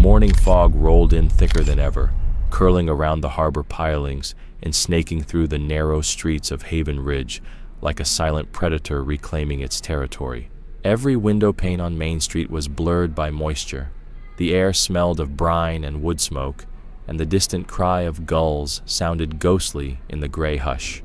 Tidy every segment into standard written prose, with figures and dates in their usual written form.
morning fog rolled in thicker than ever, curling around the harbor pilings and snaking through the narrow streets of Haven Ridge like a silent predator reclaiming its territory. Every window pane on Main Street was blurred by moisture. The air smelled of brine and wood smoke, and the distant cry of gulls sounded ghostly in the gray hush.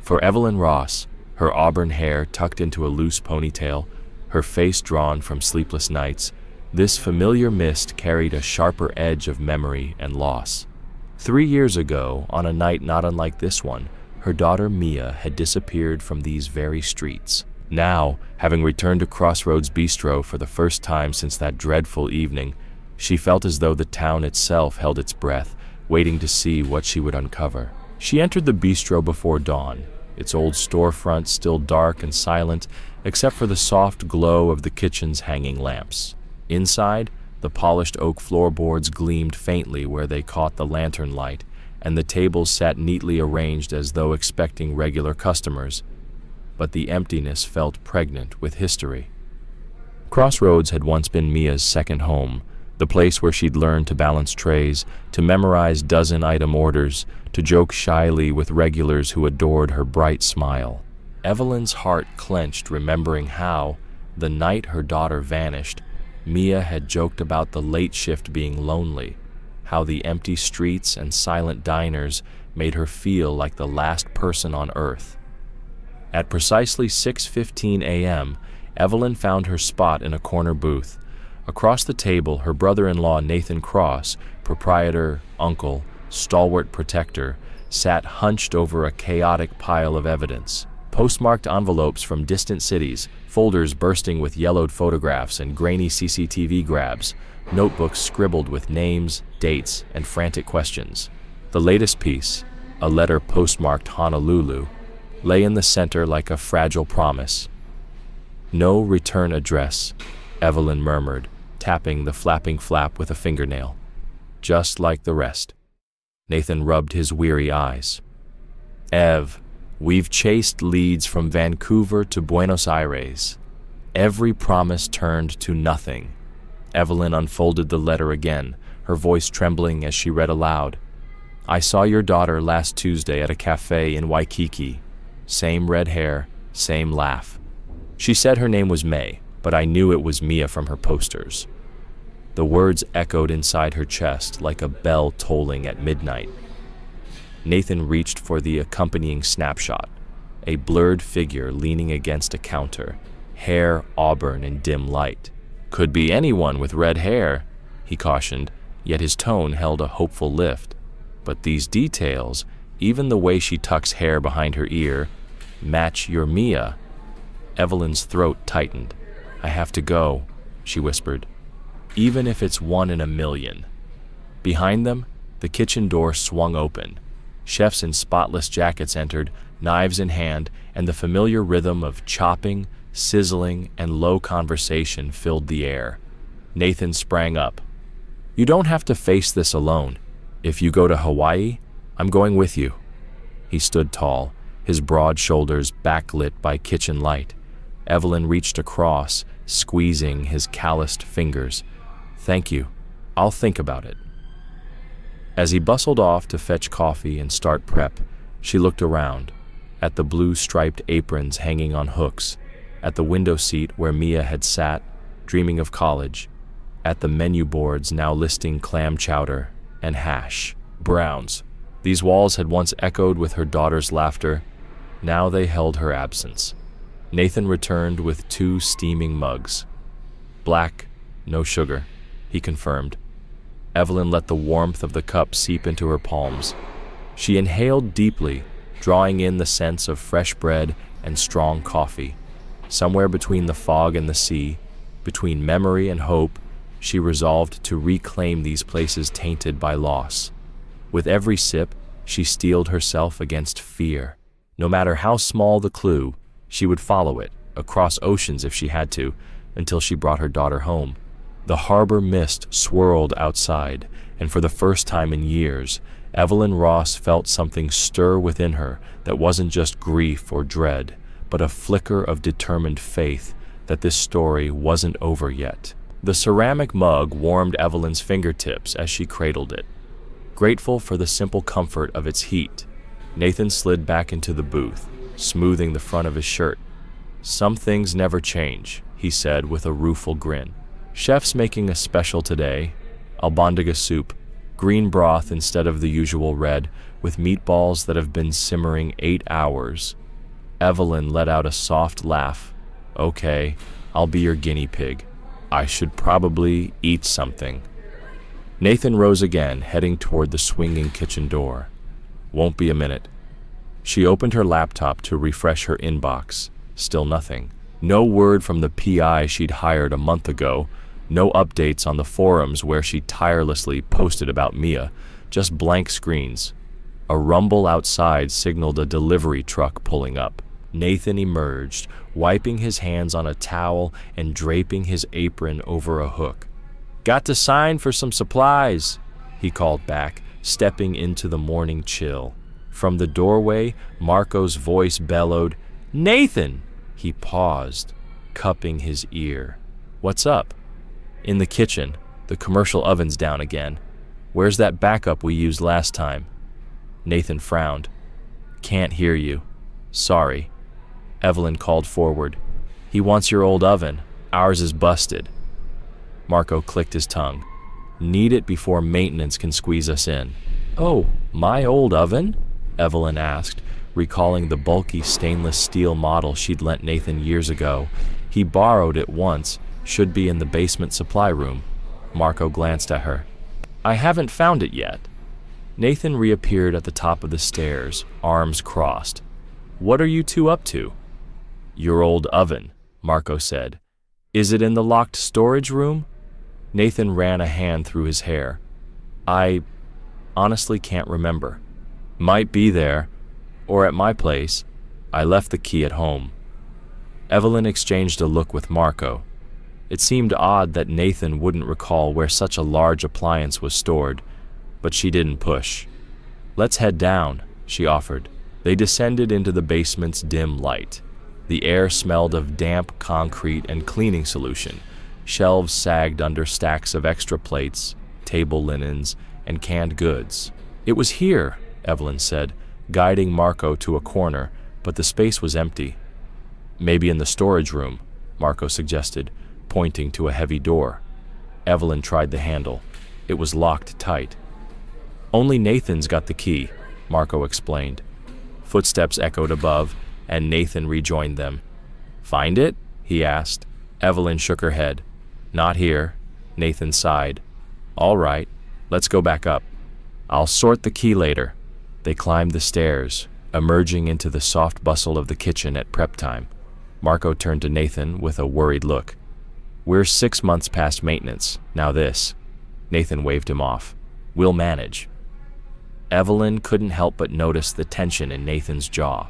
For Evelyn Ross, her auburn hair tucked into a loose ponytail, her face drawn from sleepless nights, this familiar mist carried a sharper edge of memory and loss. 3 years ago, on a night not unlike this one, her daughter Mia had disappeared from these very streets. Now, having returned to Crossroads Bistro for the first time since that dreadful evening, she felt as though the town itself held its breath, waiting to see what she would uncover. She entered the bistro before dawn, its old storefront still dark and silent, except for the soft glow of the kitchen's hanging lamps. Inside, the polished oak floorboards gleamed faintly where they caught the lantern light, and the tables sat neatly arranged as though expecting regular customers. But the emptiness felt pregnant with history. Crossroads had once been Mia's second home, the place where she'd learned to balance trays, to memorize dozen-item orders, to joke shyly with regulars who adored her bright smile. Evelyn's heart clenched remembering how, the night her daughter vanished, Mia had joked about the late shift being lonely, how the empty streets and silent diners made her feel like the last person on earth. At precisely 6:15 a.m., Evelyn found her spot in a corner booth. Across the table, her brother-in-law Nathan Cross, proprietor, uncle, stalwart protector, sat hunched over a chaotic pile of evidence. Postmarked envelopes from distant cities, folders bursting with yellowed photographs and grainy CCTV grabs, notebooks scribbled with names, dates, and frantic questions. The latest piece, a letter postmarked Honolulu, lay in the center like a fragile promise. "No return address," Evelyn murmured, tapping the flapping flap with a fingernail. "Just like the rest." Nathan rubbed his weary eyes. "Ev, we've chased leads from Vancouver to Buenos Aires. Every promise turned to nothing." Evelyn unfolded the letter again, her voice trembling as she read aloud. "I saw your daughter last Tuesday at a cafe in Waikiki. Same red hair, same laugh. She said her name was May, but I knew it was Mia from her posters." The words echoed inside her chest like a bell tolling at midnight. Nathan reached for the accompanying snapshot, a blurred figure leaning against a counter, hair auburn in dim light. "Could be anyone with red hair," he cautioned, yet his tone held a hopeful lift. "But these details, even the way she tucks hair behind her ear, match your Mia." Evelyn's throat tightened. "I have to go," she whispered. "Even if it's 1 in a million." Behind them, the kitchen door swung open. Chefs in spotless jackets entered, knives in hand, and the familiar rhythm of chopping, sizzling, and low conversation filled the air. Nathan sprang up. "You don't have to face this alone. If you go to Hawaii, I'm going with you." He stood tall, his broad shoulders backlit by kitchen light. Evelyn reached across, squeezing his calloused fingers. "Thank you. I'll think about it." As he bustled off to fetch coffee and start prep, she looked around, at the blue-striped aprons hanging on hooks, at the window seat where Mia had sat, dreaming of college, at the menu boards now listing clam chowder and hash browns. These walls had once echoed with her daughter's laughter. Now they held her absence. Nathan returned with 2 steaming mugs. "Black, no sugar," he confirmed. Evelyn let the warmth of the cup seep into her palms. She inhaled deeply, drawing in the sense of fresh bread and strong coffee. Somewhere between the fog and the sea, between memory and hope, she resolved to reclaim these places tainted by loss. With every sip, she steeled herself against fear. No matter how small the clue, she would follow it, across oceans if she had to, until she brought her daughter home. The harbor mist swirled outside, and for the first time in years, Evelyn Ross felt something stir within her that wasn't just grief or dread, but a flicker of determined faith that this story wasn't over yet. The ceramic mug warmed Evelyn's fingertips as she cradled it. Grateful for the simple comfort of its heat, Nathan slid back into the booth, smoothing the front of his shirt. "Some things never change," he said with a rueful grin. "Chef's making a special today, albondiga soup, green broth instead of the usual red, with meatballs that have been simmering 8 hours. Evelyn let out a soft laugh. "Okay, I'll be your guinea pig. I should probably eat something." Nathan rose again, heading toward the swinging kitchen door. "Won't be a minute." She opened her laptop to refresh her inbox. Still nothing. No word from the PI she'd hired a month ago. No updates on the forums where she tirelessly posted about Mia. Just blank screens. A rumble outside signaled a delivery truck pulling up. Nathan emerged, wiping his hands on a towel and draping his apron over a hook. "Got to sign for some supplies," he called back, stepping into the morning chill. From the doorway, Marco's voice bellowed, "Nathan!" He paused, cupping his ear. "What's up?" "In the kitchen. The commercial oven's down again. Where's that backup we used last time?" Nathan frowned. "Can't hear you. Sorry." Evelyn called forward. "He wants your old oven. Ours is busted." Marco clicked his tongue. "Need it before maintenance can squeeze us in." "Oh, my old oven?" Evelyn asked, recalling the bulky stainless steel model she'd lent Nathan years ago. He borrowed it once, should be in the basement supply room. Marco glanced at her. "I haven't found it yet." Nathan reappeared at the top of the stairs, arms crossed. "What are you two up to?" "Your old oven," Marco said. "Is it in the locked storage room?" Nathan ran a hand through his hair. "I honestly can't remember. Might be there, or at my place. I left the key at home." Evelyn exchanged a look with Marco. It seemed odd that Nathan wouldn't recall where such a large appliance was stored, but she didn't push. "Let's head down," she offered. They descended into the basement's dim light. The air smelled of damp concrete and cleaning solution. Shelves sagged under stacks of extra plates, table linens, and canned goods. "It was here," Evelyn said, guiding Marco to a corner, but the space was empty. "Maybe in the storage room," Marco suggested, pointing to a heavy door. Evelyn tried the handle. It was locked tight. "Only Nathan's got the key," Marco explained. Footsteps echoed above, and Nathan rejoined them. "Find it?" he asked. Evelyn shook her head. "Not here." Nathan sighed. "All right, let's go back up. I'll sort the key later." They climbed the stairs, emerging into the soft bustle of the kitchen at prep time. Marco turned to Nathan with a worried look. "We're 6 months past maintenance. Now this." Nathan waved him off. "We'll manage." Evelyn couldn't help but notice the tension in Nathan's jaw.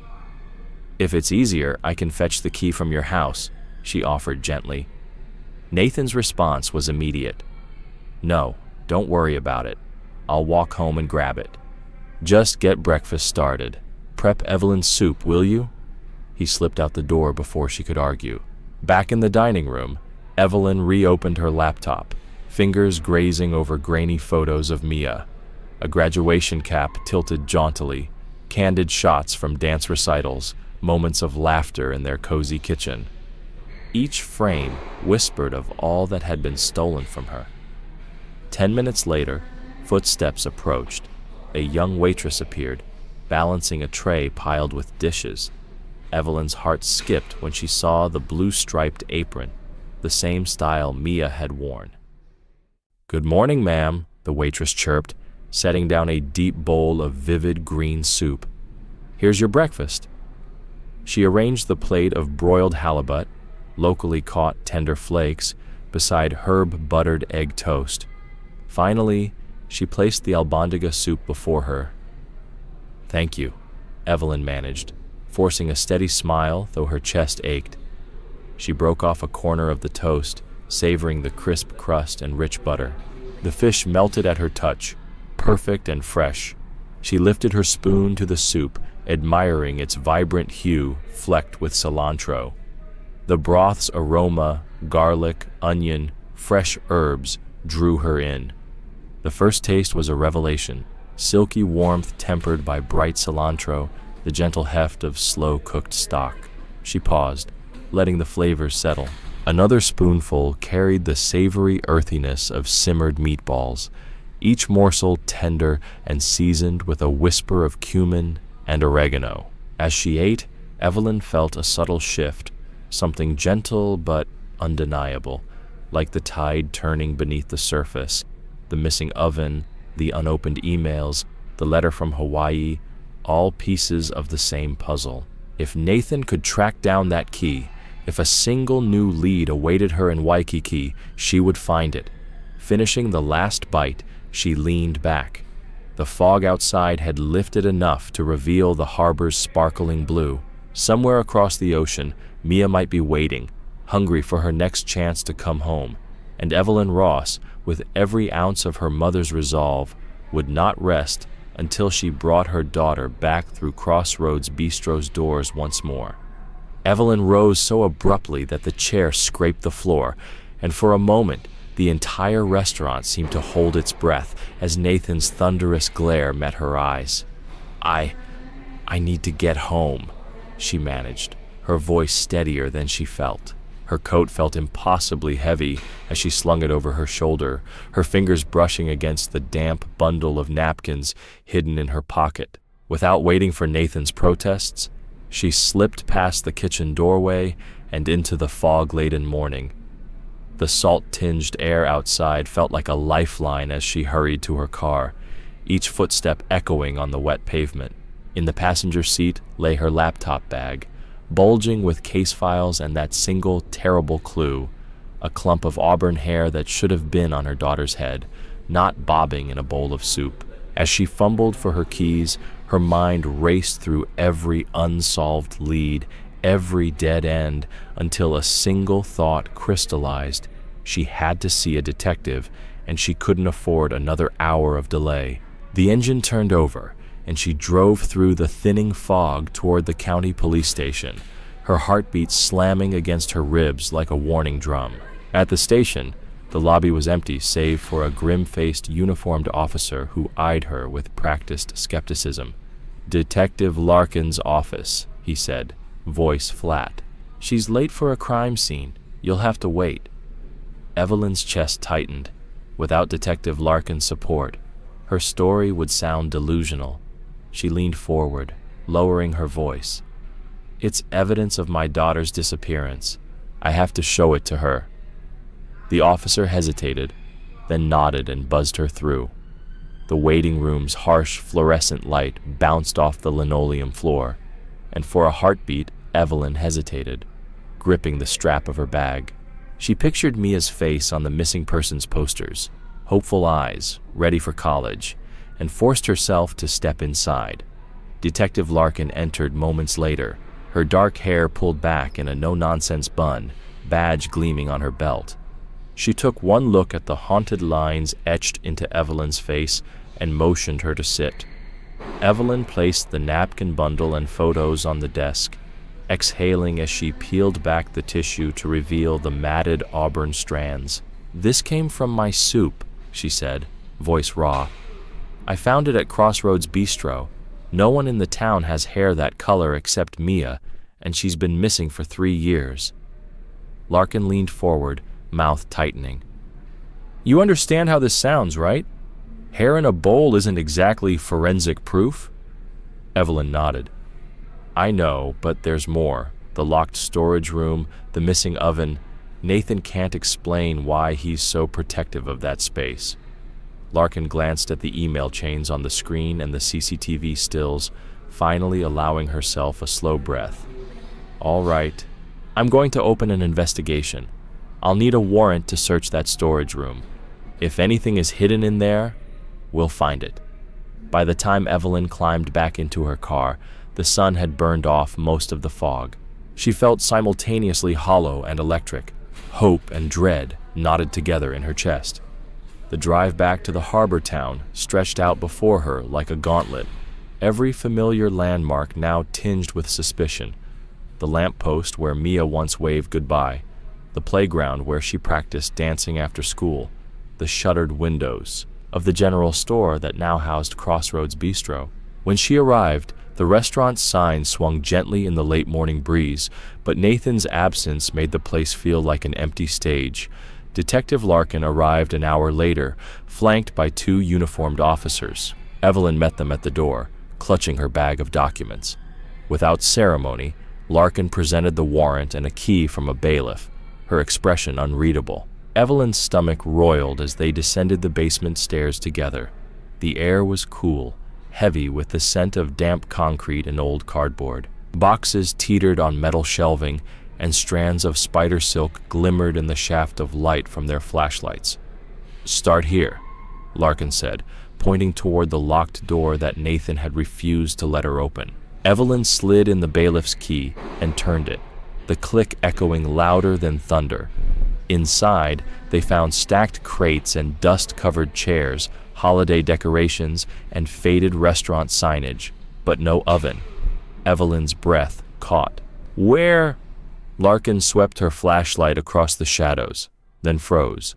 "If it's easier, I can fetch the key from your house," she offered gently. Nathan's response was immediate. "No, don't worry about it. I'll walk home and grab it. Just get breakfast started. Prep Evelyn's soup, will you?" He slipped out the door before she could argue. Back in the dining room, Evelyn reopened her laptop, fingers grazing over grainy photos of Mia. A graduation cap tilted jauntily, candid shots from dance recitals, moments of laughter in their cozy kitchen. Each frame whispered of all that had been stolen from her. 10 minutes later, footsteps approached. A young waitress appeared, balancing a tray piled with dishes. Evelyn's heart skipped when she saw the blue-striped apron, the same style Mia had worn. "Good morning, ma'am," the waitress chirped, setting down a deep bowl of vivid green soup. "Here's your breakfast." She arranged the plate of broiled halibut, locally caught tender flakes, beside herb-buttered egg toast. Finally, she placed the albondiga soup before her. "Thank you," Evelyn managed, forcing a steady smile though her chest ached. She broke off a corner of the toast, savoring the crisp crust and rich butter. The fish melted at her touch, perfect and fresh. She lifted her spoon to the soup, admiring its vibrant hue flecked with cilantro. The broth's aroma, garlic, onion, fresh herbs drew her in. The first taste was a revelation, silky warmth tempered by bright cilantro, the gentle heft of slow-cooked stock. She paused, letting the flavors settle. Another spoonful carried the savory earthiness of simmered meatballs, each morsel tender and seasoned with a whisper of cumin and oregano. As she ate, Evelyn felt a subtle shift, something gentle but undeniable, like the tide turning beneath the surface. The missing oven, the unopened emails, the letter from Hawaii, all pieces of the same puzzle. If Nathan could track down that key, if a single new lead awaited her in Waikiki, she would find it. Finishing the last bite, she leaned back. The fog outside had lifted enough to reveal the harbor's sparkling blue. Somewhere across the ocean, Mia might be waiting, hungry for her next chance to come home. And Evelyn Ross, with every ounce of her mother's resolve, would not rest until she brought her daughter back through Crossroads Bistro's doors once more. Evelyn rose so abruptly that the chair scraped the floor, and for a moment the entire restaurant seemed to hold its breath as Nathan's thunderous glare met her eyes. I need to get home," she managed, her voice steadier than she felt. Her coat felt impossibly heavy as she slung it over her shoulder, her fingers brushing against the damp bundle of napkins hidden in her pocket. Without waiting for Nathan's protests, she slipped past the kitchen doorway and into the fog-laden morning. The salt-tinged air outside felt like a lifeline as she hurried to her car, each footstep echoing on the wet pavement. In the passenger seat lay her laptop bag, bulging with case files and that single terrible clue, a clump of auburn hair that should have been on her daughter's head, not bobbing in a bowl of soup. As she fumbled for her keys, her mind raced through every unsolved lead, every dead end, until a single thought crystallized. She had to see a detective, and she couldn't afford another hour of delay. The engine turned over, and she drove through the thinning fog toward the county police station, her heartbeat slamming against her ribs like a warning drum. At the station, the lobby was empty save for a grim-faced uniformed officer who eyed her with practiced skepticism. "Detective Larkin's office," he said, voice flat. "She's late for a crime scene. You'll have to wait." Evelyn's chest tightened. Without Detective Larkin's support, her story would sound delusional. She leaned forward, lowering her voice. "It's evidence of my daughter's disappearance. I have to show it to her." The officer hesitated, then nodded and buzzed her through. The waiting room's harsh fluorescent light bounced off the linoleum floor, and for a heartbeat, Evelyn hesitated, gripping the strap of her bag. She pictured Mia's face on the missing persons posters, hopeful eyes, ready for college, and forced herself to step inside. Detective Larkin entered moments later, her dark hair pulled back in a no-nonsense bun, badge gleaming on her belt. She took one look at the haunted lines etched into Evelyn's face and motioned her to sit. Evelyn placed the napkin bundle and photos on the desk, exhaling as she peeled back the tissue to reveal the matted auburn strands. "This came from my soup," she said, voice raw. "I found it at Crossroads Bistro. No one in the town has hair that color except Mia, and she's been missing for 3 years." Larkin leaned forward, mouth tightening. "You understand how this sounds, right? Hair in a bowl isn't exactly forensic proof." Evelyn nodded. "I know, but there's more. The locked storage room, the missing oven. Nathan can't explain why he's so protective of that space." Larkin glanced at the email chains on the screen and the CCTV stills, finally allowing herself a slow breath. "All right. I'm going to open an investigation. I'll need a warrant to search that storage room. If anything is hidden in there, we'll find it." By the time Evelyn climbed back into her car, the sun had burned off most of the fog. She felt simultaneously hollow and electric. Hope and dread knotted together in her chest. The drive back to the harbor town stretched out before her like a gauntlet, every familiar landmark now tinged with suspicion. The lamppost where Mia once waved goodbye, the playground where she practiced dancing after school, the shuttered windows of the general store that now housed Crossroads Bistro. When she arrived, the restaurant's sign swung gently in the late morning breeze, but Nathan's absence made the place feel like an empty stage. Detective Larkin arrived an hour later, flanked by two uniformed officers. Evelyn met them at the door, clutching her bag of documents. Without ceremony, Larkin presented the warrant and a key from a bailiff, her expression unreadable. Evelyn's stomach roiled as they descended the basement stairs together. The air was cool, heavy with the scent of damp concrete and old cardboard. Boxes teetered on metal shelving, and strands of spider silk glimmered in the shaft of light from their flashlights. "Start here," Larkin said, pointing toward the locked door that Nathan had refused to let her open. Evelyn slid in the bailiff's key and turned it, the click echoing louder than thunder. Inside, they found stacked crates and dust-covered chairs, holiday decorations, and faded restaurant signage, but no oven. Evelyn's breath caught. "Where?" Larkin swept her flashlight across the shadows, then froze.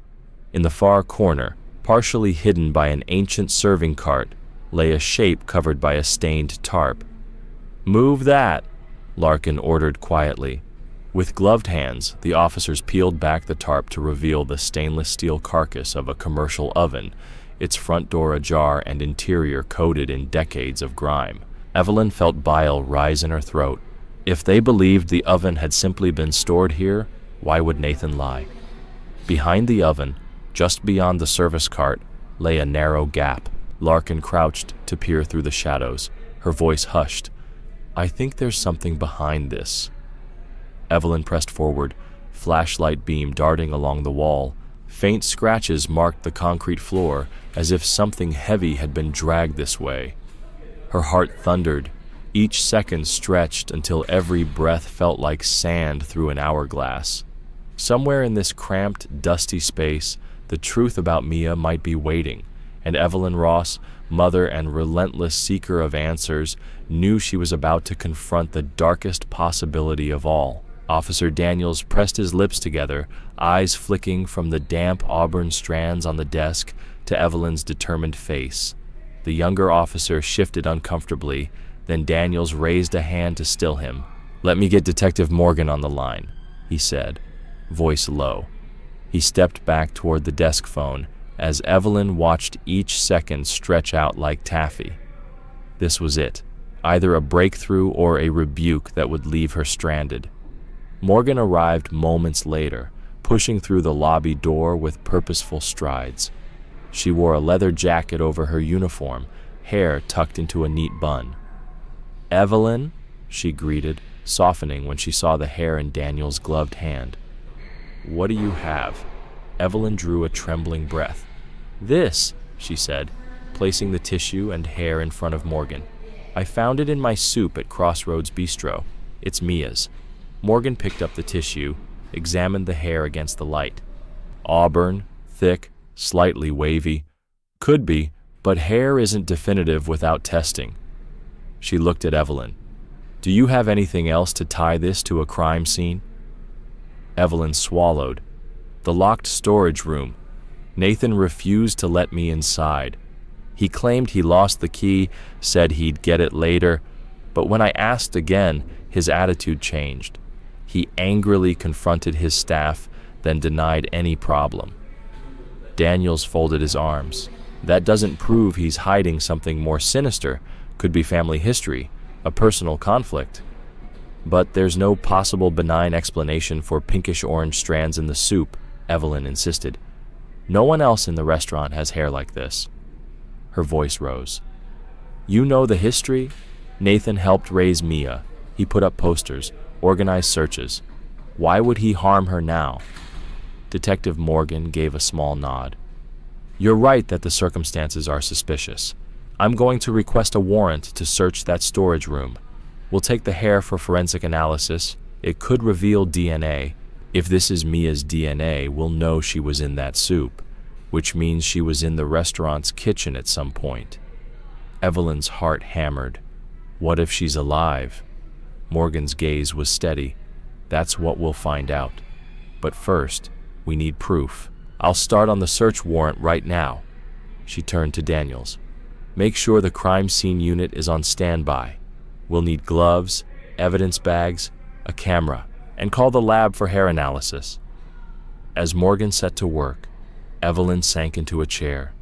In the far corner, partially hidden by an ancient serving cart, lay a shape covered by a stained tarp. "Move that," Larkin ordered quietly. With gloved hands, the officers peeled back the tarp to reveal the stainless steel carcass of a commercial oven, its front door ajar and interior coated in decades of grime. Evelyn felt bile rise in her throat. If they believed the oven had simply been stored here, why would Nathan lie? Behind the oven, just beyond the service cart, lay a narrow gap. Larkin crouched to peer through the shadows, her voice hushed. "I think there's something behind this." Evelyn pressed forward, flashlight beam darting along the wall. Faint scratches marked the concrete floor, as if something heavy had been dragged this way. Her heart thundered. Each second stretched until every breath felt like sand through an hourglass. Somewhere in this cramped, dusty space, the truth about Mia might be waiting, and Evelyn Ross, mother and relentless seeker of answers, knew she was about to confront the darkest possibility of all. Officer Daniels pressed his lips together, eyes flicking from the damp auburn strands on the desk to Evelyn's determined face. The younger officer shifted uncomfortably, then Daniels raised a hand to still him. "Let me get Detective Morgan on the line," he said, voice low. He stepped back toward the desk phone as Evelyn watched each second stretch out like taffy. This was it, either a breakthrough or a rebuke that would leave her stranded. Morgan arrived moments later, pushing through the lobby door with purposeful strides. She wore a leather jacket over her uniform, hair tucked into a neat bun. "Evelyn," she greeted, softening when she saw the hair in Daniel's gloved hand. "What do you have?" Evelyn drew a trembling breath. "This," she said, placing the tissue and hair in front of Morgan. "I found it in my soup at Crossroads Bistro. It's Mia's." Morgan picked up the tissue, examined the hair against the light. Auburn, thick, slightly wavy. Could be, but hair isn't definitive without testing. She looked at Evelyn. "Do you have anything else to tie this to a crime scene?" Evelyn swallowed. "The locked storage room. Nathan refused to let me inside. He claimed he lost the key, said he'd get it later, but when I asked again, his attitude changed. He angrily confronted his staff, then denied any problem." Daniels folded his arms. "That doesn't prove he's hiding something more sinister. Could be family history, a personal conflict. But there's no possible benign explanation for pinkish-orange strands in the soup," Evelyn insisted. "No one else in the restaurant has hair like this." Her voice rose. "You know the history? Nathan helped raise Mia. He put up posters, organized searches. Why would he harm her now?" Detective Morgan gave a small nod. "You're right that the circumstances are suspicious. I'm going to request a warrant to search that storage room. We'll take the hair for forensic analysis. It could reveal DNA. If this is Mia's DNA, we'll know she was in that soup, which means she was in the restaurant's kitchen at some point." Evelyn's heart hammered. What if she's alive? Morgan's gaze was steady. "That's what we'll find out." But first, we need proof. I'll start on the search warrant right now. She turned to Daniels. Make sure the crime scene unit is on standby. We'll need gloves, evidence bags, a camera, and call the lab for hair analysis. As Morgan set to work, Evelyn sank into a chair,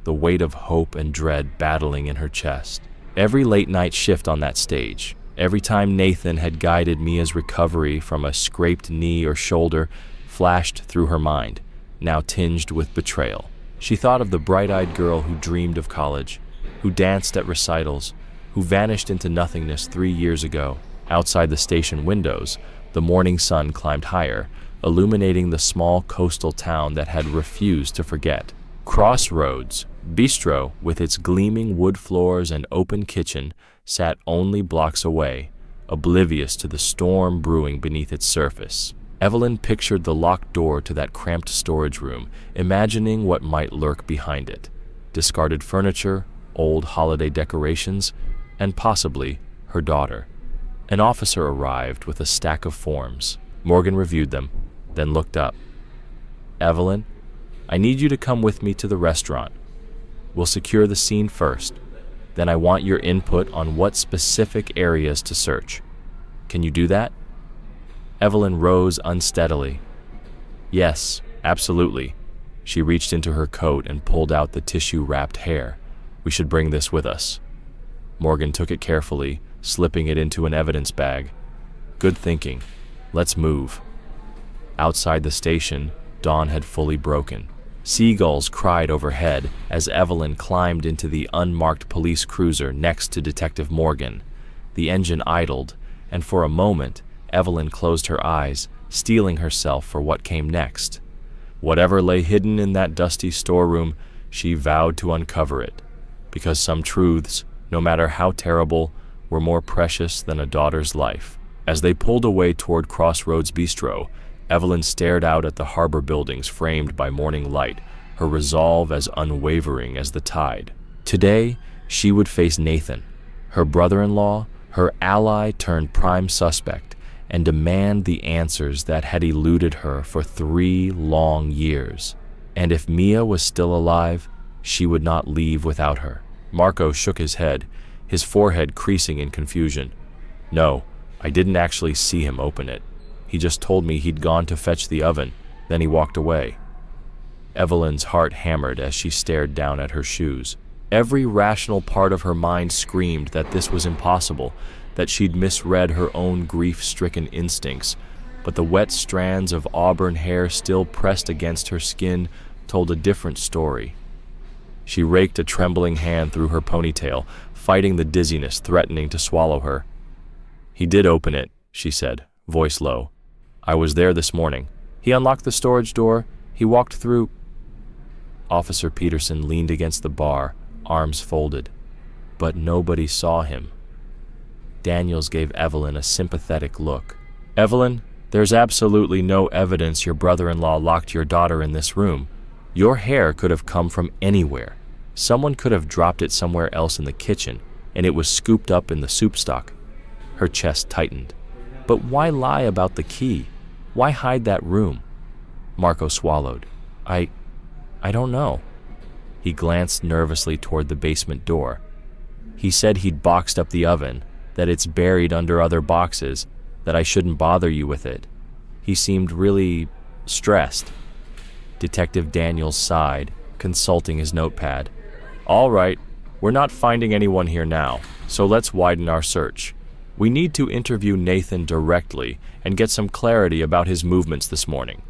the weight of hope and dread battling in her chest. Every late-night shift on that stage, every time Nathan had guided Mia's recovery from a scraped knee or shoulder, flashed through her mind, now tinged with betrayal. She thought of the bright-eyed girl who dreamed of college, who danced at recitals, who vanished into nothingness 3 years ago. Outside the station windows, the morning sun climbed higher, illuminating the small coastal town that had refused to forget. Crossroads Bistro, with its gleaming wood floors and open kitchen, sat only blocks away, oblivious to the storm brewing beneath its surface. Evelyn pictured the locked door to that cramped storage room, imagining what might lurk behind it. Discarded furniture, old holiday decorations, and possibly her daughter. An officer arrived with a stack of forms. Morgan reviewed them, then looked up. Evelyn, I need you to come with me to the restaurant. We'll secure the scene first. Then I want your input on what specific areas to search. Can you do that? Evelyn rose unsteadily. Yes, absolutely. She reached into her coat and pulled out the tissue-wrapped hair. We should bring this with us. Morgan took it carefully, slipping it into an evidence bag. Good thinking. Let's move. Outside the station, dawn had fully broken. Seagulls cried overhead as Evelyn climbed into the unmarked police cruiser next to Detective Morgan. The engine idled, and for a moment, Evelyn closed her eyes, steeling herself for what came next. Whatever lay hidden in that dusty storeroom, she vowed to uncover it, because some truths, no matter how terrible, were more precious than a daughter's life. As they pulled away toward Crossroads Bistro, Evelyn stared out at the harbor buildings framed by morning light, her resolve as unwavering as the tide. Today, she would face Nathan, her brother-in-law, her ally turned prime suspect, and demand the answers that had eluded her for 3 long years. And if Mia was still alive, she would not leave without her. Marco shook his head, his forehead creasing in confusion. No, I didn't actually see him open it. He just told me he'd gone to fetch the oven, then he walked away. Evelyn's heart hammered as she stared down at her shoes. Every rational part of her mind screamed that this was impossible, that she'd misread her own grief-stricken instincts, but the wet strands of auburn hair still pressed against her skin told a different story. She raked a trembling hand through her ponytail, fighting the dizziness threatening to swallow her. He did open it, she said, voice low. I was there this morning. He unlocked the storage door. He walked through. Officer Peterson leaned against the bar, arms folded. But nobody saw him. Daniels gave Evelyn a sympathetic look. Evelyn, there's absolutely no evidence your brother-in-law locked your daughter in this room. Your hair could have come from anywhere. Someone could have dropped it somewhere else in the kitchen, and it was scooped up in the soup stock. Her chest tightened. But why lie about the key? Why hide that room? Marco swallowed. I don't know. He glanced nervously toward the basement door. He said he'd boxed up the oven, that it's buried under other boxes, that I shouldn't bother you with it. He seemed really stressed. Detective Daniels sighed, consulting his notepad. All right, we're not finding anyone here now, so let's widen our search. We need to interview Nathan directly and get some clarity about his movements this morning.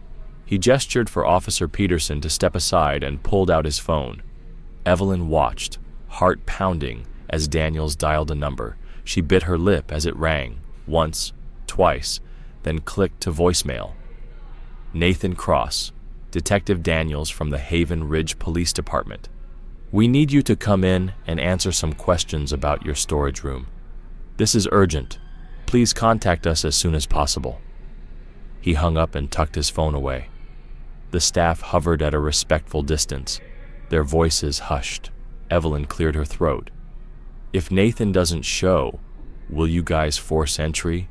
He gestured for Officer Peterson to step aside and pulled out his phone. Evelyn watched, heart pounding, as Daniels dialed a number. She bit her lip as it rang, once, twice, then clicked to voicemail. Nathan Cross, Detective Daniels from the Haven Ridge Police Department. We need you to come in and answer some questions about your storage room. This is urgent. Please contact us as soon as possible. He hung up and tucked his phone away. The staff hovered at a respectful distance, their voices hushed. Evelyn cleared her throat. If Nathan doesn't show, will you guys force entry?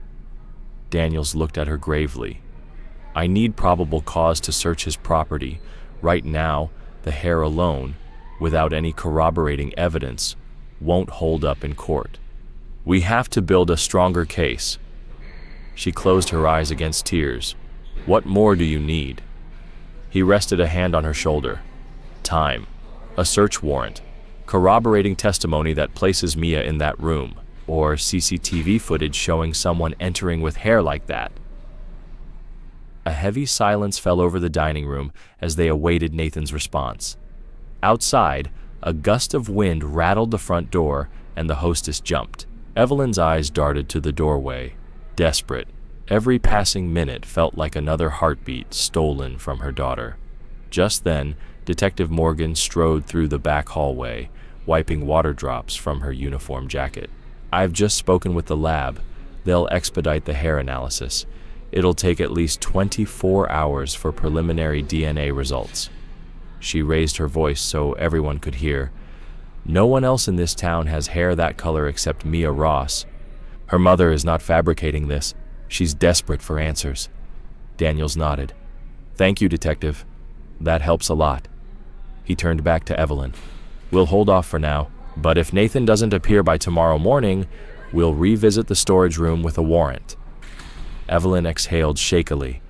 Daniels looked at her gravely. I need probable cause to search his property. Right now, the hair alone, without any corroborating evidence, won't hold up in court. We have to build a stronger case." She closed her eyes against tears. "What more do you need?" He rested a hand on her shoulder. "Time. A search warrant. Corroborating testimony that places Mia in that room. Or CCTV footage showing someone entering with hair like that." A heavy silence fell over the dining room as they awaited Nathan's response. Outside, a gust of wind rattled the front door and the hostess jumped. Evelyn's eyes darted to the doorway. Desperate, every passing minute felt like another heartbeat stolen from her daughter. Just then, Detective Morgan strode through the back hallway, wiping water drops from her uniform jacket. "I've just spoken with the lab. They'll expedite the hair analysis. It'll take at least 24 hours for preliminary DNA results." She raised her voice so everyone could hear. "No one else in this town has hair that color except Mia Ross. Her mother is not fabricating this. She's desperate for answers." Daniels nodded. "Thank you, Detective. That helps a lot." He turned back to Evelyn. "We'll hold off for now, but if Nathan doesn't appear by tomorrow morning, we'll revisit the storage room with a warrant." Evelyn exhaled shakily.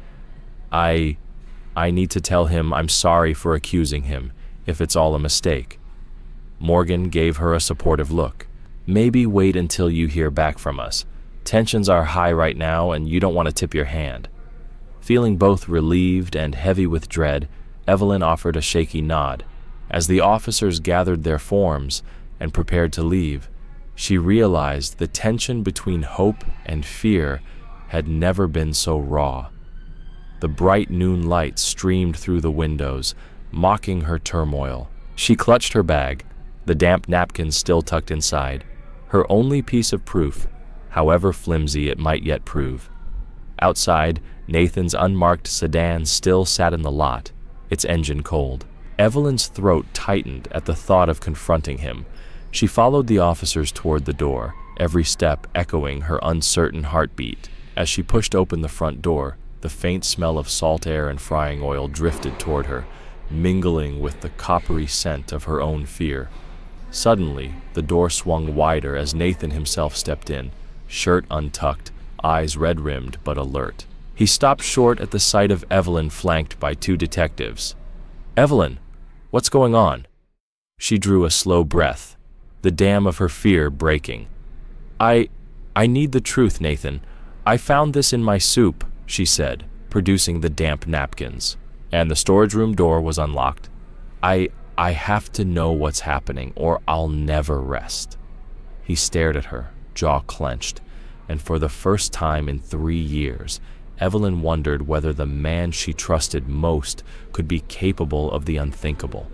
I need to tell him I'm sorry for accusing him, if it's all a mistake." Morgan gave her a supportive look. "Maybe wait until you hear back from us. Tensions are high right now, and you don't want to tip your hand." Feeling both relieved and heavy with dread, Evelyn offered a shaky nod. As the officers gathered their forms and prepared to leave, she realized the tension between hope and fear had never been so raw. The bright noon light streamed through the windows, mocking her turmoil. She clutched her bag, the damp napkins still tucked inside, her only piece of proof, however flimsy it might yet prove. Outside, Nathan's unmarked sedan still sat in the lot, its engine cold. Evelyn's throat tightened at the thought of confronting him. She followed the officers toward the door, every step echoing her uncertain heartbeat. As she pushed open the front door, the faint smell of salt air and frying oil drifted toward her, mingling with the coppery scent of her own fear. Suddenly, the door swung wider as Nathan himself stepped in, shirt untucked, eyes red-rimmed but alert. He stopped short at the sight of Evelyn flanked by two detectives. "Evelyn, what's going on?" She drew a slow breath, the dam of her fear breaking. I need the truth, Nathan. I found this in my soup," she said, producing the damp napkins. "And the storage room door was unlocked. I have to know what's happening, or I'll never rest." He stared at her, jaw clenched, and for the first time in 3 years, Evelyn wondered whether the man she trusted most could be capable of the unthinkable,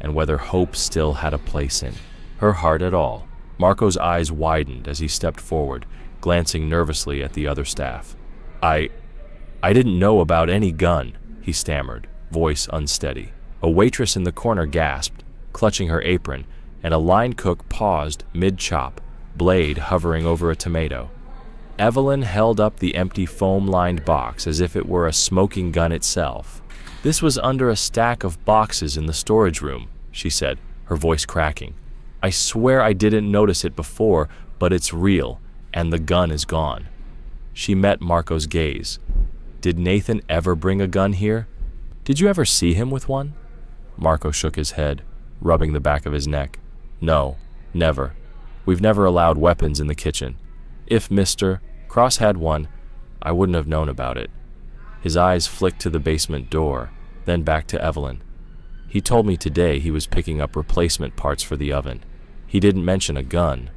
and whether hope still had a place in her heart at all. Marco's eyes widened as he stepped forward, glancing nervously at the other staff. I didn't know about any gun," he stammered, voice unsteady. A waitress in the corner gasped, clutching her apron, and a line cook paused mid-chop, blade hovering over a tomato. Evelyn held up the empty foam-lined box as if it were a smoking gun itself. "This was under a stack of boxes in the storage room," she said, her voice cracking. "I swear I didn't notice it before, but it's real, and the gun is gone." She met Marco's gaze. "Did Nathan ever bring a gun here? Did you ever see him with one?" Marco shook his head, rubbing the back of his neck. "No, never. We've never allowed weapons in the kitchen. If Mr. Cross had one, I wouldn't have known about it." His eyes flicked to the basement door, then back to Evelyn. "He told me today he was picking up replacement parts for the oven. He didn't mention a gun."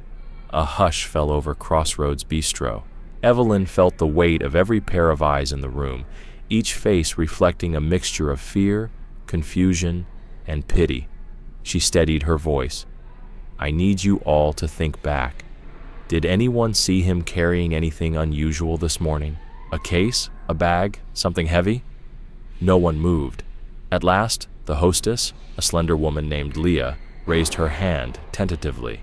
A hush fell over Crossroads Bistro. Evelyn felt the weight of every pair of eyes in the room, each face reflecting a mixture of fear, confusion, and pity. She steadied her voice. "I need you all to think back. Did anyone see him carrying anything unusual this morning? A case? A bag? Something heavy?" No one moved. At last, the hostess, a slender woman named Leah, raised her hand tentatively.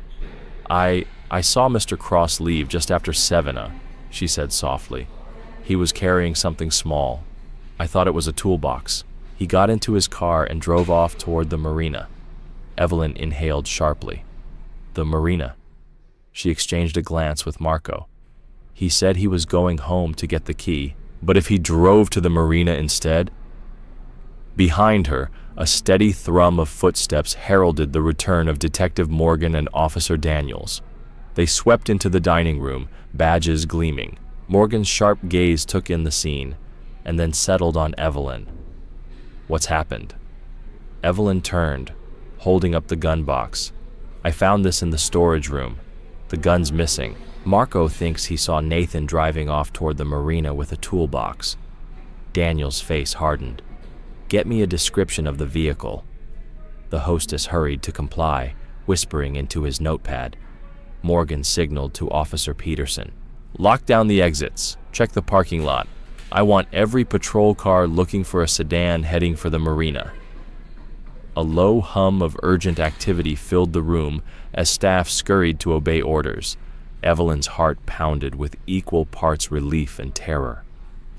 I saw Mr. Cross leave just after 7, she said softly. "He was carrying something small. I thought it was a toolbox. He got into his car and drove off toward the marina. Evelyn inhaled sharply. The marina. She exchanged a glance with Marco. He said he was going home to get the key, but if he drove to the marina instead? Behind her, a steady thrum of footsteps heralded the return of Detective Morgan and Officer Daniels. They swept into the dining room, badges gleaming. Morgan's sharp gaze took in the scene, and then settled on Evelyn. What's happened? Evelyn turned, holding up the gun box. I found this in the storage room. The gun's missing. Marco thinks he saw Nathan driving off toward the marina with a toolbox. Daniel's face hardened. Get me a description of the vehicle. The hostess hurried to comply, whispering into his notepad. Morgan signaled to Officer Peterson. Lock down the exits. Check the parking lot. I want every patrol car looking for a sedan heading for the marina. A low hum of urgent activity filled the room as staff scurried to obey orders. Evelyn's heart pounded with equal parts relief and terror.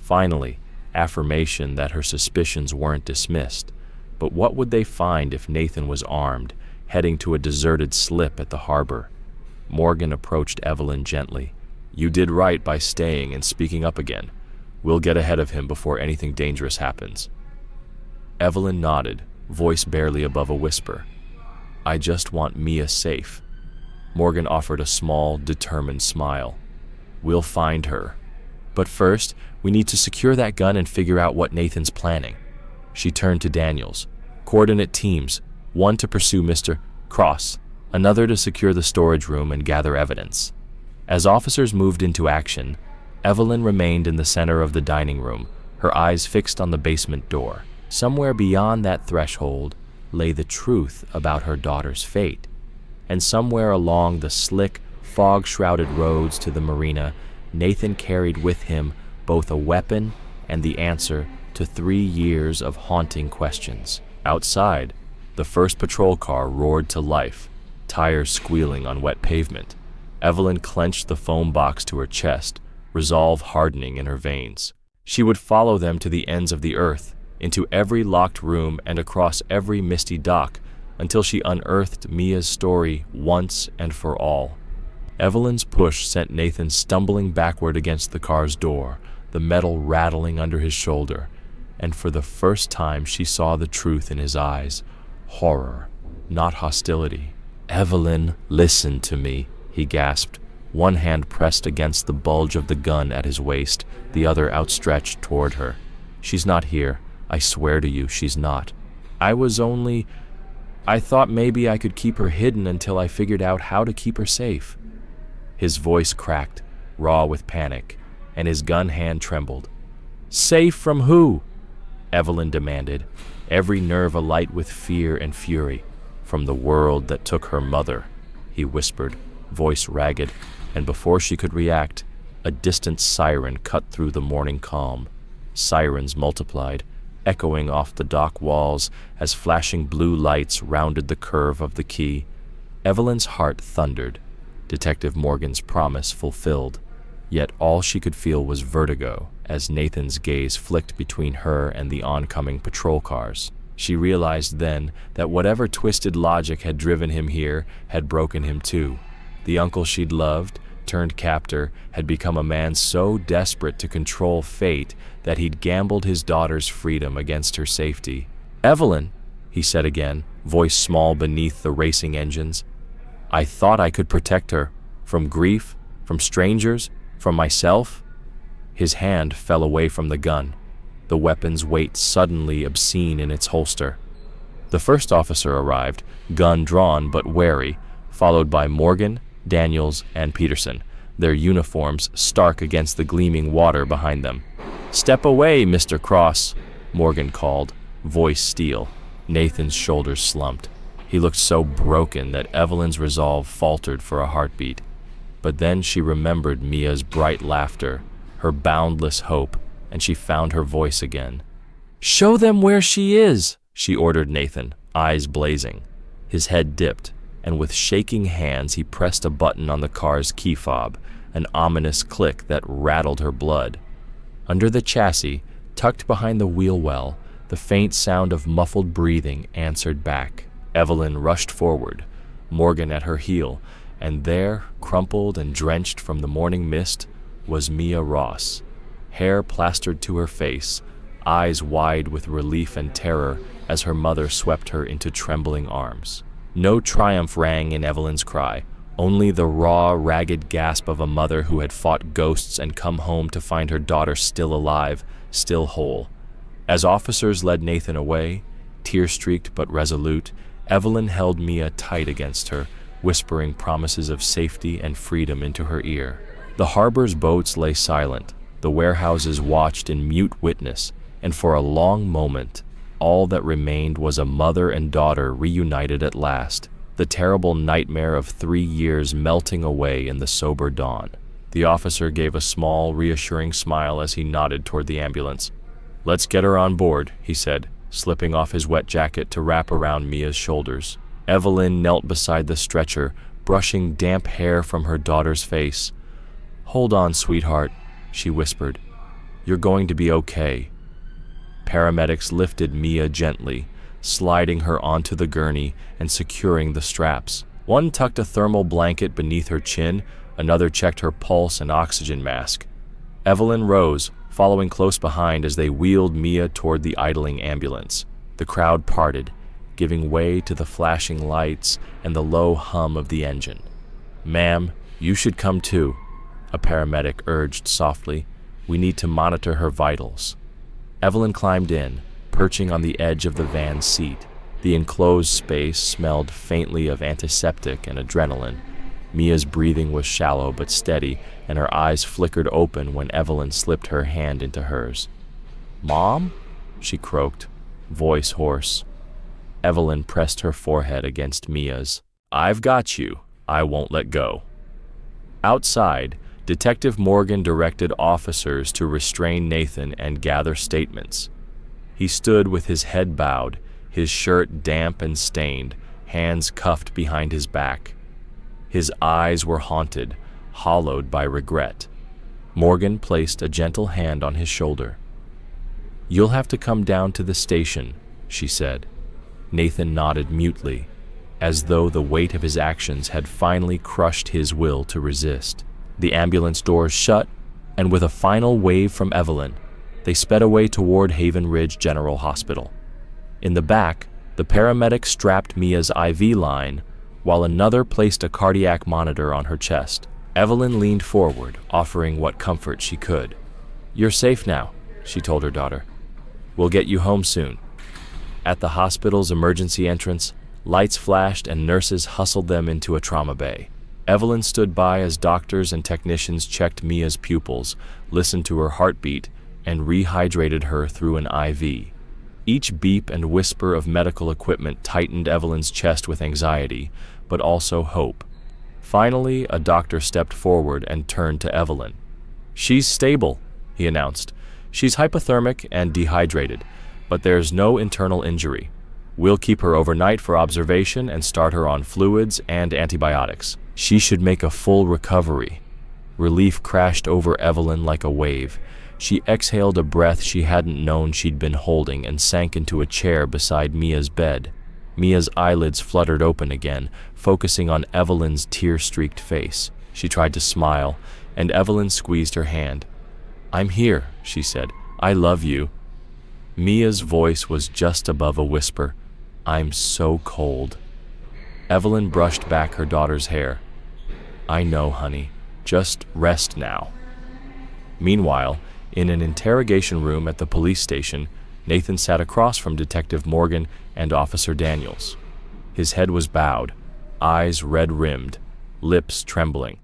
Finally, affirmation that her suspicions weren't dismissed. But what would they find if Nathan was armed, heading to a deserted slip at the harbor? Morgan approached Evelyn gently. You did right by staying and speaking up again. We'll get ahead of him before anything dangerous happens. Evelyn nodded, voice barely above a whisper. I just want Mia safe. Morgan offered a small, determined smile. We'll find her. But first, we need to secure that gun and figure out what Nathan's planning. She turned to Daniels. Coordinate teams, one to pursue Mr. Cross, another to secure the storage room and gather evidence. As officers moved into action, Evelyn remained in the center of the dining room, her eyes fixed on the basement door. Somewhere beyond that threshold lay the truth about her daughter's fate. And somewhere along the slick, fog-shrouded roads to the marina, Nathan carried with him both a weapon and the answer to 3 years of haunting questions. Outside, the first patrol car roared to life, tires squealing on wet pavement. Evelyn clenched the foam box to her chest, resolve hardening in her veins. She would follow them to the ends of the earth, into every locked room and across every misty dock, until she unearthed Mia's story once and for all. Evelyn's push sent Nathan stumbling backward against the car's door, the metal rattling under his shoulder, and for the first time she saw the truth in his eyes. Horror, not hostility. Evelyn, listen to me, he gasped, one hand pressed against the bulge of the gun at his waist, the other outstretched toward her. She's not here. I swear to you, she's not. I thought maybe I could keep her hidden until I figured out how to keep her safe. His voice cracked, raw with panic, and his gun hand trembled. Safe from who? Evelyn demanded, every nerve alight with fear and fury. From the world that took her mother, he whispered, voice ragged, and before she could react, a distant siren cut through the morning calm. Sirens multiplied, echoing off the dock walls as flashing blue lights rounded the curve of the quay. Evelyn's heart thundered, Detective Morgan's promise fulfilled, yet all she could feel was vertigo as Nathan's gaze flicked between her and the oncoming patrol cars. She realized then that whatever twisted logic had driven him here had broken him too. The uncle she'd loved, turned captor, had become a man so desperate to control fate that he'd gambled his daughter's freedom against her safety. Evelyn, he said again, voice small beneath the racing engines. I thought I could protect her. From grief, from strangers, from myself. His hand fell away from the gun, the weapon's weight suddenly obscene in its holster. The first officer arrived, gun drawn but wary, followed by Morgan, Daniels, and Peterson, their uniforms stark against the gleaming water behind them. Step away, Mr. Cross, Morgan called, voice steel. Nathan's shoulders slumped. He looked so broken that Evelyn's resolve faltered for a heartbeat. But then she remembered Mia's bright laughter, her boundless hope, and she found her voice again. Show them where she is, she ordered Nathan, eyes blazing. His head dipped, and with shaking hands he pressed a button on the car's key fob, an ominous click that rattled her blood. Under the chassis, Tucked behind the wheel well, the faint sound of muffled breathing answered back. Evelyn rushed forward, Morgan at her heel, and there, crumpled and drenched from the morning mist, was Mia Ross, hair plastered to her face, eyes wide with relief and terror as her mother swept her into trembling arms. No triumph rang in Evelyn's cry, only the raw, ragged gasp of a mother who had fought ghosts and come home to find her daughter still alive, still whole. As officers led Nathan away, tear-streaked but resolute, Evelyn held Mia tight against her, whispering promises of safety and freedom into her ear. The harbor's boats lay silent, the warehouses watched in mute witness, and for a long moment, all that remained was a mother and daughter reunited at last, the terrible nightmare of 3 years melting away in the sober dawn. The officer gave a small, reassuring smile as he nodded toward the ambulance. "Let's get her on board," he said, slipping off his wet jacket to wrap around Mia's shoulders. Evelyn knelt beside the stretcher, brushing damp hair from her daughter's face. "Hold on, sweetheart," she whispered. "You're going to be okay." Paramedics lifted Mia gently, sliding her onto the gurney and securing the straps. One tucked a thermal blanket beneath her chin, another checked her pulse and oxygen mask. Evelyn rose, following close behind as they wheeled Mia toward the idling ambulance. The crowd parted, giving way to the flashing lights and the low hum of the engine. "Ma'am, you should come too," a paramedic urged softly. "We need to monitor her vitals." Evelyn climbed in, perching on the edge of the van's seat. The enclosed space smelled faintly of antiseptic and adrenaline. Mia's breathing was shallow but steady, and her eyes flickered open when Evelyn slipped her hand into hers. "Mom?" she croaked, voice hoarse. Evelyn pressed her forehead against Mia's. "I've got you. I won't let go." Outside, Detective Morgan directed officers to restrain Nathan and gather statements. He stood with his head bowed, his shirt damp and stained, hands cuffed behind his back. His eyes were haunted, hollowed by regret. Morgan placed a gentle hand on his shoulder. "You'll have to come down to the station," she said. Nathan nodded mutely, as though the weight of his actions had finally crushed his will to resist. The ambulance doors shut, and with a final wave from Evelyn, they sped away toward Haven Ridge General Hospital. In the back, the paramedic strapped Mia's IV line, while another placed a cardiac monitor on her chest. Evelyn leaned forward, offering what comfort she could. "You're safe now," she told her daughter. "We'll get you home soon." At the hospital's emergency entrance, lights flashed and nurses hustled them into a trauma bay. Evelyn stood by as doctors and technicians checked Mia's pupils, listened to her heartbeat, and rehydrated her through an IV. Each beep and whisper of medical equipment tightened Evelyn's chest with anxiety, but also hope. Finally, a doctor stepped forward and turned to Evelyn. "She's stable," he announced. "She's hypothermic and dehydrated, but there's no internal injury. We'll keep her overnight for observation and start her on fluids and antibiotics. She should make a full recovery." Relief crashed over Evelyn like a wave. She exhaled a breath she hadn't known she'd been holding and sank into a chair beside Mia's bed. Mia's eyelids fluttered open again, focusing on Evelyn's tear-streaked face. She tried to smile, and Evelyn squeezed her hand. "I'm here," she said. "I love you." Mia's voice was just above a whisper. "I'm so cold." Evelyn brushed back her daughter's hair. "I know, honey. Just rest now." Meanwhile, in an interrogation room at the police station, Nathan sat across from Detective Morgan and Officer Daniels. His head was bowed, eyes red-rimmed, lips trembling.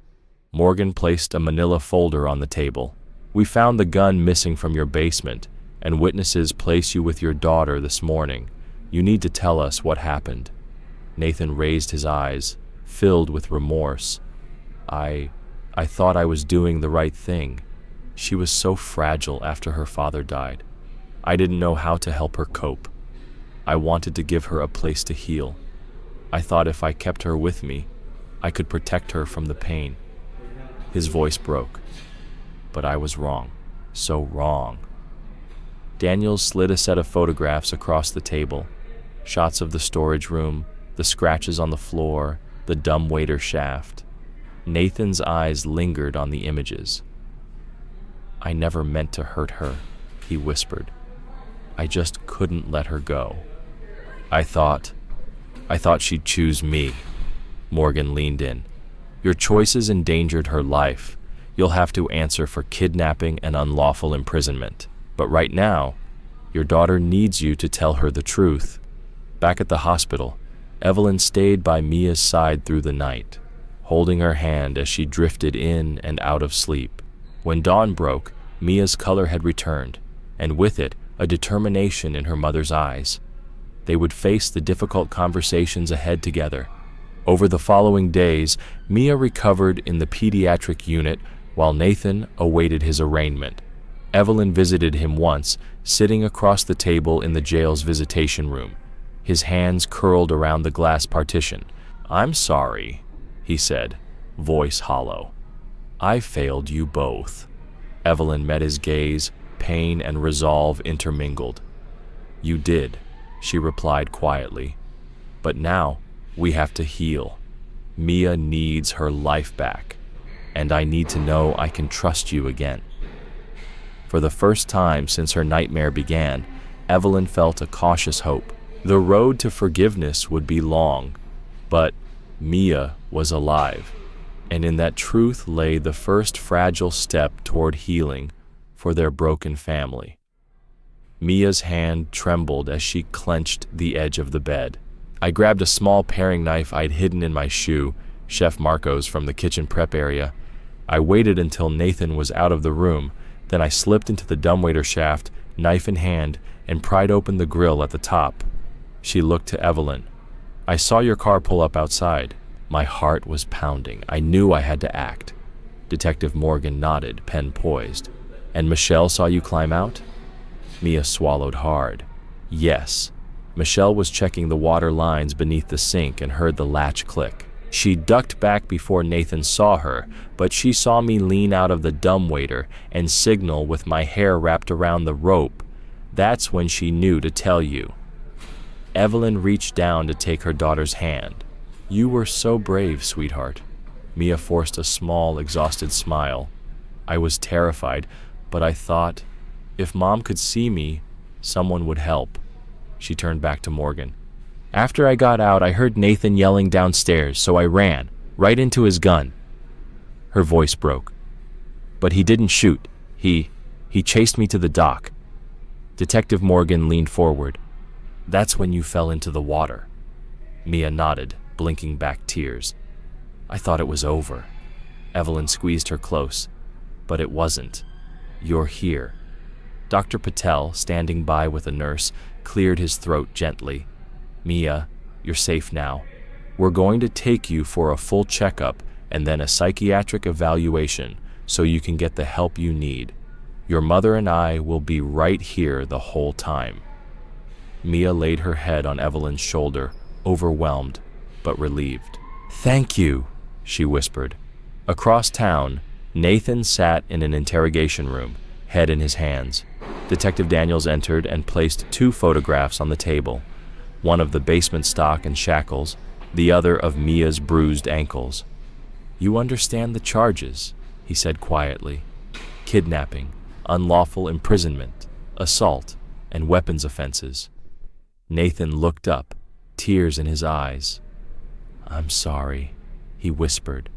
Morgan placed a manila folder on the table. "We found the gun missing from your basement, and witnesses place you with your daughter this morning. You need to tell us what happened." Nathan raised his eyes, filled with remorse. I thought I was doing the right thing. She was so fragile after her father died. I didn't know how to help her cope. I wanted to give her a place to heal. I thought if I kept her with me, I could protect her from the pain." His voice broke. "But I was wrong. So wrong." Daniels slid a set of photographs across the table. Shots of the storage room, the scratches on the floor, the dumbwaiter shaft. Nathan's eyes lingered on the images. "I never meant to hurt her," he whispered. "I just couldn't let her go. I thought she'd choose me." Morgan leaned in. "Your choices endangered her life. You'll have to answer for kidnapping and unlawful imprisonment. But right now, your daughter needs you to tell her the truth." Back at the hospital, Evelyn stayed by Mia's side through the night, holding her hand as she drifted in and out of sleep. When dawn broke, Mia's color had returned, and with it, a determination in her mother's eyes. They would face the difficult conversations ahead together. Over the following days, Mia recovered in the pediatric unit while Nathan awaited his arraignment. Evelyn visited him once, sitting across the table in the jail's visitation room, his hands curled around the glass partition. "I'm sorry," he said, voice hollow. "I failed you both." Evelyn met his gaze, pain and resolve intermingled. "You did," she replied quietly. "But now we have to heal. Mia needs her life back, and I need to know I can trust you again." For the first time since her nightmare began, Evelyn felt a cautious hope. The road to forgiveness would be long, but Mia was alive, and in that truth lay the first fragile step toward healing for their broken family. Mia's hand trembled as she clenched the edge of the bed. I grabbed a small paring knife I'd hidden in my shoe, Chef Marco's from the kitchen prep area. I waited until Nathan was out of the room, then I slipped into the dumbwaiter shaft, knife in hand, and pried open the grill at the top. She looked to Evelyn. "I saw your car pull up outside." My heart was pounding. I knew I had to act. Detective Morgan nodded, pen poised. "And Michelle saw you climb out?" Mia swallowed hard. "Yes." Michelle was checking the water lines beneath the sink and heard the latch click. She ducked back before Nathan saw her, but she saw me lean out of the dumbwaiter and signal with my hair wrapped around the rope. That's when she knew to tell you. Evelyn reached down to take her daughter's hand. "You were so brave, sweetheart." Mia forced a small, exhausted smile. I was terrified, but I thought, if Mom could see me, someone would help. She turned back to Morgan. "After I got out, I heard Nathan yelling downstairs, so I ran, right into his gun." Her voice broke. "But he didn't shoot. He chased me to the dock." Detective Morgan leaned forward. "That's when you fell into the water." Mia nodded, blinking back tears. "I thought it was over." Evelyn squeezed her close. "But it wasn't. You're here." Dr. Patel, standing by with a nurse, cleared his throat gently. "Mia, you're safe now. We're going to take you for a full checkup and then a psychiatric evaluation so you can get the help you need. Your mother and I will be right here the whole time." Mia laid her head on Evelyn's shoulder, overwhelmed but relieved. "Thank you," she whispered. Across town, Nathan sat in an interrogation room, head in his hands. Detective Daniels entered and placed 2 photographs on the table, one of the basement stock and shackles, the other of Mia's bruised ankles. "You understand the charges," he said quietly. "Kidnapping, unlawful imprisonment, assault, and weapons offenses." Nathan looked up, tears in his eyes. "I'm sorry," he whispered.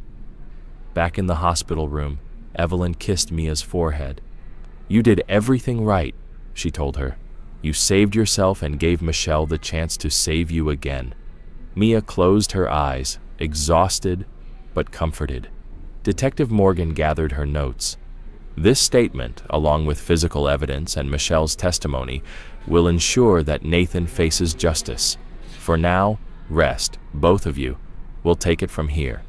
Back in the hospital room, Evelyn kissed Mia's forehead. "You did everything right," she told her. "You saved yourself and gave Michelle the chance to save you again." Mia closed her eyes, exhausted but comforted. Detective Morgan gathered her notes. This statement, along with physical evidence and Michelle's testimony, will ensure that Nathan faces justice. For now, rest, both of you. We'll take it from here.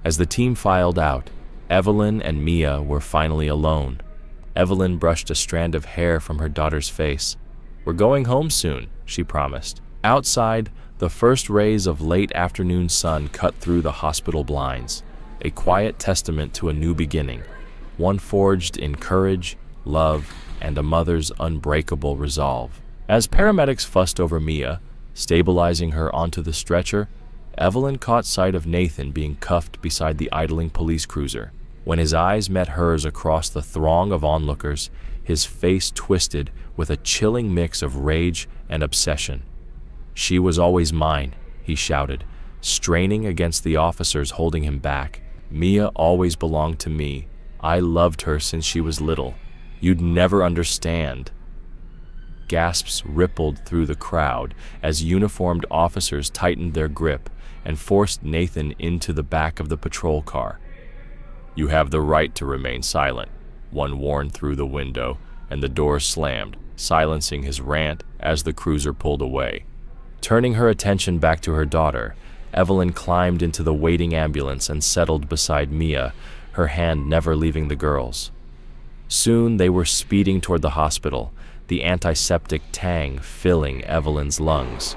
As the team filed out, Evelyn and Mia were finally alone. Evelyn brushed a strand of hair from her daughter's face. "We're going home soon," she promised. Outside, the first rays of late afternoon sun cut through the hospital blinds, a quiet testament to a new beginning, one forged in courage, love, and a mother's unbreakable resolve. As paramedics fussed over Mia, stabilizing her onto the stretcher, Evelyn caught sight of Nathan being cuffed beside the idling police cruiser. When his eyes met hers across the throng of onlookers, his face twisted with a chilling mix of rage and obsession. "She was always mine," he shouted, straining against the officers holding him back. "Mia always belonged to me. I loved her since she was little. You'd never understand." Gasps rippled through the crowd as uniformed officers tightened their grip and forced Nathan into the back of the patrol car. "You have the right to remain silent," one warned through the window, and the door slammed, silencing his rant as the cruiser pulled away. Turning her attention back to her daughter, Evelyn climbed into the waiting ambulance and settled beside Mia, her hand never leaving the girls. Soon they were speeding toward the hospital, the antiseptic tang filling Evelyn's lungs.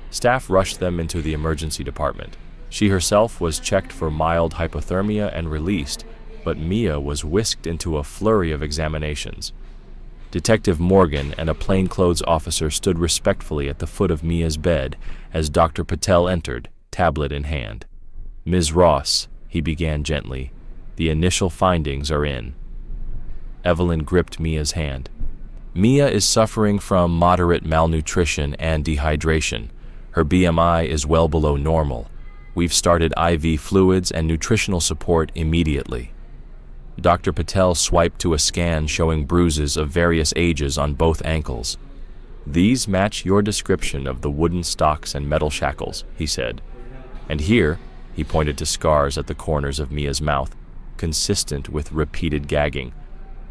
Staff rushed them into the emergency department. She herself was checked for mild hypothermia and released, but Mia was whisked into a flurry of examinations. Detective Morgan and a plainclothes officer stood respectfully at the foot of Mia's bed as Dr. Patel entered, tablet in hand. "Ms. Ross," he began gently, "the initial findings are in." Evelyn gripped Mia's hand. "Mia is suffering from moderate malnutrition and dehydration. Her BMI is well below normal. We've started IV fluids and nutritional support immediately." Dr. Patel swiped to a scan showing bruises of various ages on both ankles. "These match your description of the wooden stocks and metal shackles," he said. "And here," he pointed to scars at the corners of Mia's mouth, consistent with repeated gagging.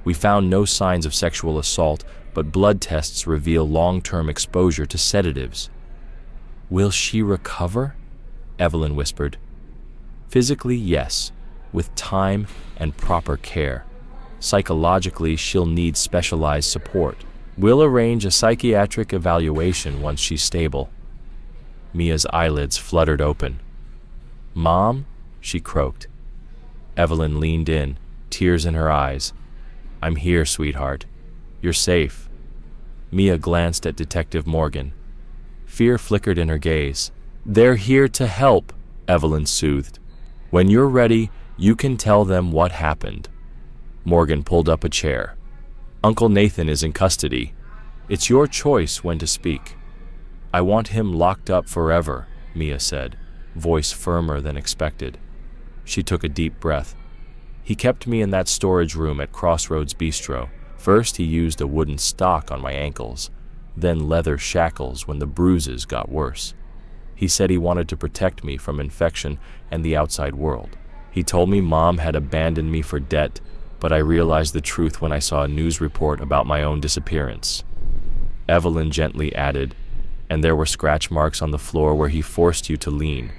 "We found no signs of sexual assault, but blood tests reveal long-term exposure to sedatives." "Will she recover?" Evelyn whispered. "Physically, yes, with time and proper care. Psychologically, she'll need specialized support. We'll arrange a psychiatric evaluation once she's stable." Mia's eyelids fluttered open. "Mom?" she croaked. Evelyn leaned in, tears in her eyes. "I'm here, sweetheart. You're safe." Mia glanced at Detective Morgan. Fear flickered in her gaze. "They're here to help," Evelyn soothed. "When you're ready, you can tell them what happened." Morgan pulled up a chair. "Uncle Nathan is in custody. It's your choice when to speak." "I want him locked up forever," Mia said, voice firmer than expected. She took a deep breath. "He kept me in that storage room at Crossroads Bistro. First he used a wooden stock on my ankles, then leather shackles when the bruises got worse. He said he wanted to protect me from infection and the outside world. He told me Mom had abandoned me for debt, but I realized the truth when I saw a news report about my own disappearance." Evelyn gently added, "And there were scratch marks on the floor where he forced you to lean."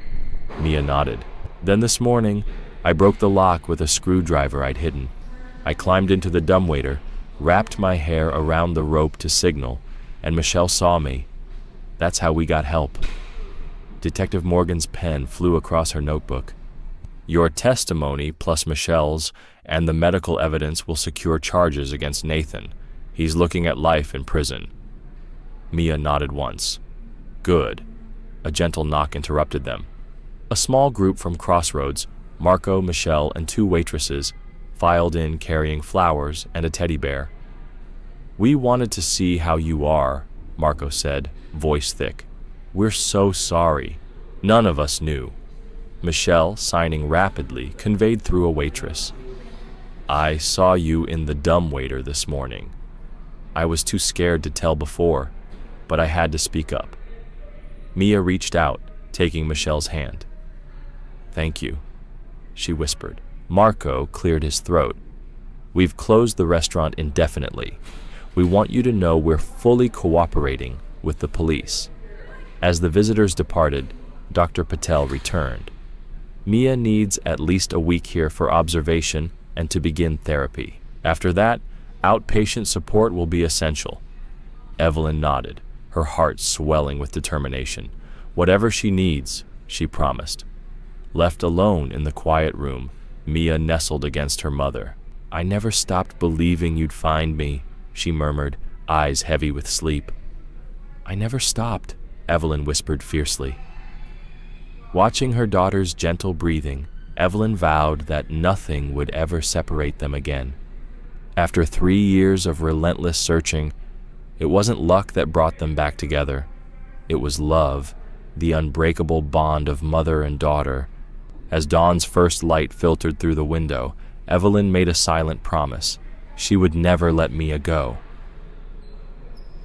Mia nodded. "Then this morning, I broke the lock with a screwdriver I'd hidden. I climbed into the dumbwaiter, wrapped my hair around the rope to signal, and Michelle saw me. That's how we got help." Detective Morgan's pen flew across her notebook. "Your testimony, plus Michelle's, and the medical evidence will secure charges against Nathan. He's looking at life in prison." Mia nodded once. "Good." A gentle knock interrupted them. A small group from Crossroads, Marco, Michelle, and 2 waitresses, filed in carrying flowers and a teddy bear. "We wanted to see how you are," Marco said, voice thick. "We're so sorry. None of us knew." Michelle, signing rapidly, conveyed through a waitress. "I saw you in the dumbwaiter this morning. I was too scared to tell before, but I had to speak up." Mia reached out, taking Michelle's hand. "Thank you," she whispered. Marco cleared his throat. "We've closed the restaurant indefinitely. We want you to know we're fully cooperating with the police." As the visitors departed, Dr. Patel returned. "Mia needs at least a week here for observation and to begin therapy. After that, outpatient support will be essential." Evelyn nodded, her heart swelling with determination. Whatever she needs, she promised. Left alone in the quiet room, Mia nestled against her mother. "I never stopped believing you'd find me," she murmured, eyes heavy with sleep. I never stopped, Evelyn whispered fiercely. Watching her daughter's gentle breathing, Evelyn vowed that nothing would ever separate them again. After 3 years of relentless searching, it wasn't luck that brought them back together. It was love, the unbreakable bond of mother and daughter. As dawn's first light filtered through the window, Evelyn made a silent promise. She would never let Mia go.